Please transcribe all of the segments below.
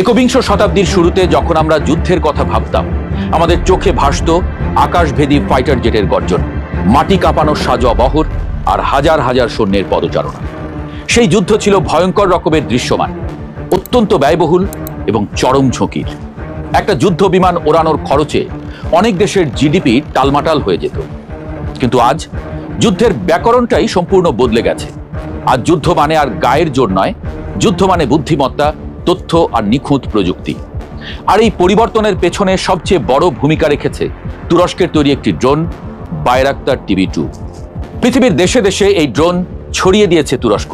একবিংশ শতাব্দীর শুরুতে যখন আমরা যুদ্ধের কথা ভাবতাম, আমাদের চোখে ভাসত আকাশভেদী ফাইটার জেটের গর্জন, মাটি কাঁপানো সাজোয়া বহর আর হাজার হাজার সৈন্যের পদচারণা। সেই যুদ্ধ ছিল ভয়ঙ্কর রকমের দৃশ্যমান, অত্যন্ত ব্যয়বহুল এবং চরম ঝুঁকির। একটা যুদ্ধ বিমান ওড়ানোর খরচে অনেক দেশের জিডিপি টালমাটাল হয়ে যেত। কিন্তু আজ যুদ্ধের ব্যাকরণটাই সম্পূর্ণ বদলে গেছে। আজ যুদ্ধ মানে আর গায়ের জোর নয়, যুদ্ধ মানে বুদ্ধিমত্তা, তথ্য আর নিখুঁত প্রযুক্তি। আর এই পরিবর্তনের পেছনে সবচেয়ে বড় ভূমিকা রেখেছে তুরস্কের তৈরি একটি ড্রোন, বায়রাক্তার TB2। পৃথিবীর দেশে দেশে এই ড্রোন ছড়িয়ে দিয়েছে তুরস্ক।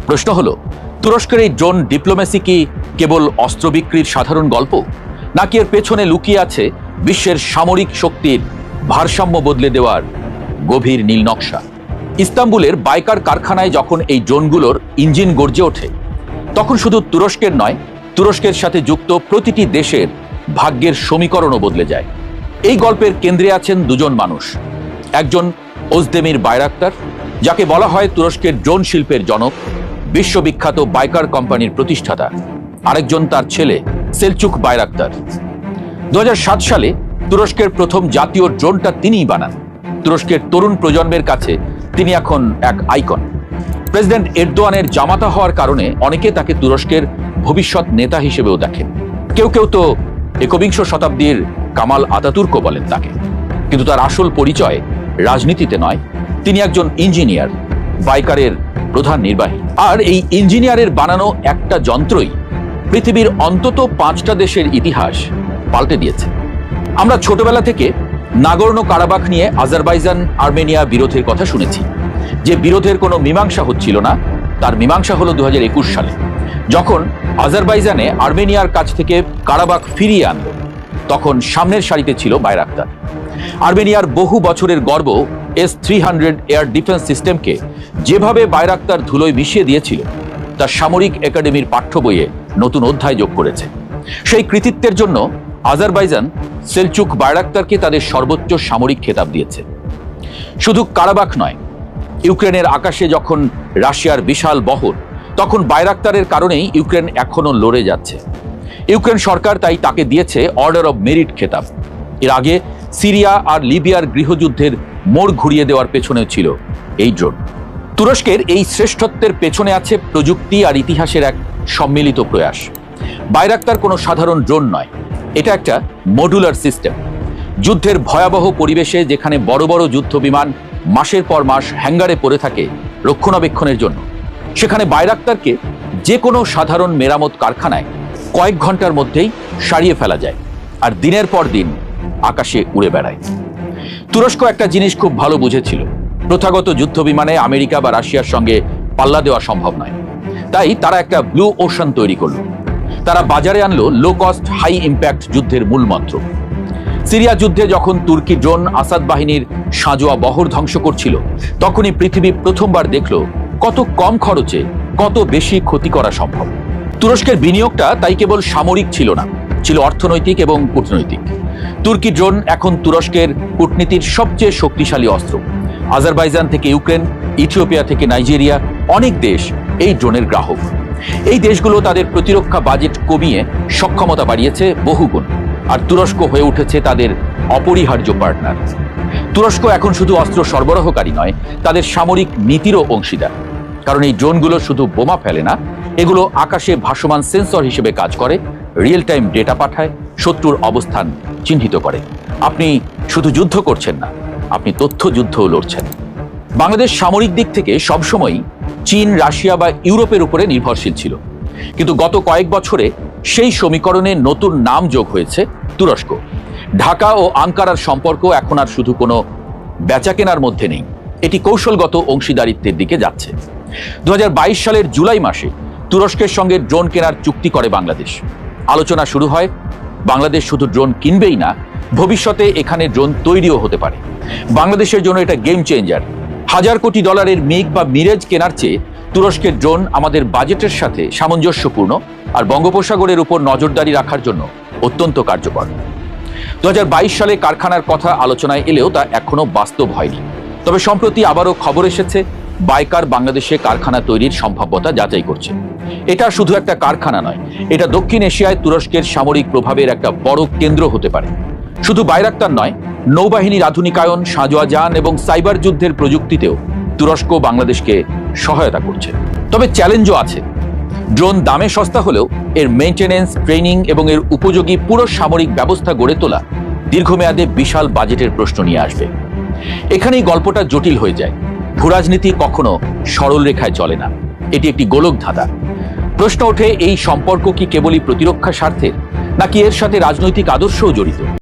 প্রশ্ন হলো, তুরস্কের এই ড্রোন ডিপ্লোমেসি কি কেবল অস্ত্র বিক্রির সাধারণ গল্প, নাকি এর পেছনে লুকিয়ে আছে বিশ্বের সামরিক শক্তির ভারসাম্য বদলে দেওয়ার গভীর নীল নকশা? ইস্তাম্বুলের বাইকার কারখানায় যখন এই ড্রোনগুলোর ইঞ্জিন গর্জে ওঠে, তখন শুধু তুরস্কের নয়, তুরস্কের সাথে যুক্ত প্রতিটি দেশের ভাগ্যের সমীকরণও বদলে যায়। এই গল্পের কেন্দ্রে আছেন দুজন মানুষ। একজন ওজদেমির বাইরাক্তার, যাকে বলা হয় তুরস্কের ড্রোন শিল্পের জনক, বিশ্ববিখ্যাত বাইকার কোম্পানির প্রতিষ্ঠাতা। আরেকজন তার ছেলে সেলচুক বাইরাক্তার। 2007 সালে তুরস্কের প্রথম জাতীয় ড্রোনটা তিনিই বানান। তুরস্কের তরুণ প্রজন্মের কাছে তিনি এখন এক আইকন। প্রেসিডেন্ট এরদোয়ানের জামাতা হওয়ার কারণে অনেকে তাকে তুরস্কের ভবিষ্যৎ নেতা হিসেবেও দেখেন। কেউ কেউ তো একবিংশ শতাব্দীর কামাল আতাতুর্কও বলেন তাকে। কিন্তু তার আসল পরিচয় রাজনীতিতে নয়, তিনি একজন ইঞ্জিনিয়ার, বাইকারের প্রধান নির্বাহী। আর এই ইঞ্জিনিয়ারের বানানো একটা যন্ত্রই পৃথিবীর অন্তত 5টা দেশের ইতিহাস পাল্টে দিয়েছে। আমরা ছোটবেলা থেকে নাগর্নো কারাবাখ নিয়ে আজারবাইজান আর্মেনিয়া বিরোধের কথা শুনেছি। যে বিরোধের কোনো মীমাংসা হচ্ছিল না, তার মীমাংসা হলো 2021 সালে, যখন আজারবাইজানে আর্মেনিয়ার কাছ থেকে কারাবাখ ফিরিয়ে আনল। তখন সামনের সারিতে ছিল বাইরাক্তার। আর্মেনিয়ার বহু বছরের গর্ব S-300 এয়ার ডিফেন্স সিস্টেমকে যেভাবে বাইরাক্তার ধুলোয় মিশিয়ে দিয়েছিল, তার সামরিক একাডেমির পাঠ্য বইয়ে নতুন অধ্যায় যোগ করেছে। সেই কৃতিত্বের জন্য আজারবাইজান সেলচুক বাইরাক্তারকে তাদের সর্বোচ্চ সামরিক খেতাব দিয়েছে। শুধু কারাবাখ নয়, ইউক্রেনের আকাশে যখন রাশিয়ার বিশাল বহর, তখন বাইরাক্তারের কারণেই ইউক্রেন এখনো লড়ে যাচ্ছে। ইউক্রেন সরকার তাই তাকে দিয়েছে অর্ডার অব মেরিট খেতাব। এর আগে সিরিয়া আর লিবিয়ার গৃহযুদ্ধের মোড় ঘুরিয়ে দেওয়ার পেছনেও ছিল এই ড্রোন। তুরস্কের এই শ্রেষ্ঠত্বের পেছনে আছে প্রযুক্তি আর ইতিহাসের এক সম্মিলিত প্রয়াস। বাইরাক্তার কোনো সাধারণ ড্রোন নয়, এটা একটা মডুলার সিস্টেম। যুদ্ধের ভয়াবহ পরিবেশে যেখানে বড় বড় যুদ্ধ বিমান মাসের পর মাস হ্যাঙ্গারে পড়ে থাকে রক্ষণাবেক্ষণের জন্য, সেখানে বাইরাক্তারকে যে কোনো সাধারণ মেরামত কারখানায় কয়েক ঘন্টার মধ্যেই সারিয়ে ফেলা যায়, আর দিনের পর দিন আকাশে উড়ে বেড়ায়। তুরস্ক একটা জিনিস খুব ভালো বুঝেছিল, প্রথাগত যুদ্ধ বিমানে আমেরিকা বা রাশিয়ার সঙ্গে পাল্লা দেওয়া সম্ভব নয়। তাই তারা একটা ব্লু ওশান তৈরি করল। তারা বাজারে আনলো লো কস্ট হাই ইম্প্যাক্ট যুদ্ধের মূল মন্ত্র। সিরিয়া যুদ্ধে যখন তুর্কি ড্রোন আসাদ বাহিনীর সাঁজোয়া বহর ধ্বংস করছিল, তখনই পৃথিবী প্রথমবার দেখল কত কম খরচে কত বেশি ক্ষতি করা সম্ভব। তুরস্কের বিনিয়োগটা তাই কেবল সামরিক ছিল না, ছিল অর্থনৈতিক এবং কূটনৈতিক। তুর্কি ড্রোন এখন তুরস্কের কূটনীতির সবচেয়ে শক্তিশালী অস্ত্র। আজারবাইজান থেকে ইউক্রেন, ইথিওপিয়া থেকে নাইজেরিয়া, অনেক দেশ এই ড্রোনের গ্রাহক। এই দেশগুলো তাদের প্রতিরক্ষা বাজেট কমিয়ে সক্ষমতা বাড়িয়েছে বহুগুণ, আর তুরস্ক হয়ে উঠেছে তাদের অপরিহার্য পার্টনার। তুরস্ক এখন শুধু অস্ত্র সরবরাহকারী নয়, তাদের সামরিক নীতিরও অংশীদার। কারণ এই ড্রোনগুলো শুধু বোমা ফেলে না, এগুলো আকাশে ভাসমান সেন্সর হিসেবে কাজ করে, রিয়েল টাইম ডেটা পাঠায়, শত্রুর অবস্থান চিহ্নিত করে। আপনি শুধু যুদ্ধ করছেন না, আপনি তথ্য যুদ্ধও লড়ছেন। বাংলাদেশ সামরিক দিক থেকে সবসময়ই চীন, রাশিয়া বা ইউরোপের উপরে নির্ভরশীল ছিল। কিন্তু গত কয়েক বছরে সেই সমীকরণে নতুন নাম যোগ হয়েছে তুরস্ক। ঢাকা ও আঙ্কারার সম্পর্ক এখন আর শুধু কোনো বেচাকেনার মধ্যে নেই, এটি কৌশলগত অংশীদারিত্বের দিকে যাচ্ছে। 2022 সালের জুলাই মাসে তুরস্কের সঙ্গে ড্রোন কেনার চুক্তি করে বাংলাদেশ। আলোচনা শুরু হয়, বাংলাদেশ শুধু ড্রোন কিনবেই না, ভবিষ্যতে এখানে ড্রোন তৈরিও হতে পারে। বাংলাদেশের জন্য এটা গেম চেঞ্জার। $1000 কোটি মিগ বা মিরেজ কেনার চেয়ে তুরস্কের ড্রোন আমাদের বাজেটের সাথে সামঞ্জস্যপূর্ণ, আর বঙ্গোপসাগরের উপর নজরদারি রাখার জন্য অত্যন্ত কার্যকর। 2022 সালে কারখানার কথা আলোচনায় এলেও তা এখনো বাস্তব হয়নি। তবে সম্প্রতি আবারও খবর এসেছে বাইকার বাংলাদেশে কারখানা তৈরির সম্ভাব্যতা যাচাই করছে। এটা শুধু একটা কারখানা নয়, এটা দক্ষিণ এশিয়ায় তুরস্কের সামরিক প্রভাবের একটা বড় কেন্দ্র হতে পারে। শুধু বাইরাক্তার নয়, নৌবাহিনীর আধুনিকায়ন, সাঁজোয়া যান এবং সাইবার যুদ্ধের প্রযুক্তিতেও তুরস্ক বাংলাদেশকে সহায়তা করছে। তবে চ্যালেঞ্জও আছে। ড্রোন দামে সস্তা হলেও এর মেইনটেনেন্স, ট্রেনিং এবং এর উপযোগী পুরো সামরিক ব্যবস্থা গড়ে তোলা দীর্ঘমেয়াদে বিশাল বাজেটের প্রশ্ন নিয়ে আসবে। এখানেই গল্পটা জটিল হয়ে যায়। ভূরাজনীতি কখনো সরল রেখায় চলে না, এটি একটি গোলক ধাঁধা। প্রশ্ন ওঠে, এই সম্পর্ক কি কেবলই প্রতিরক্ষা স্বার্থের, নাকি এর সাথে রাজনৈতিক আদর্শও জড়িত?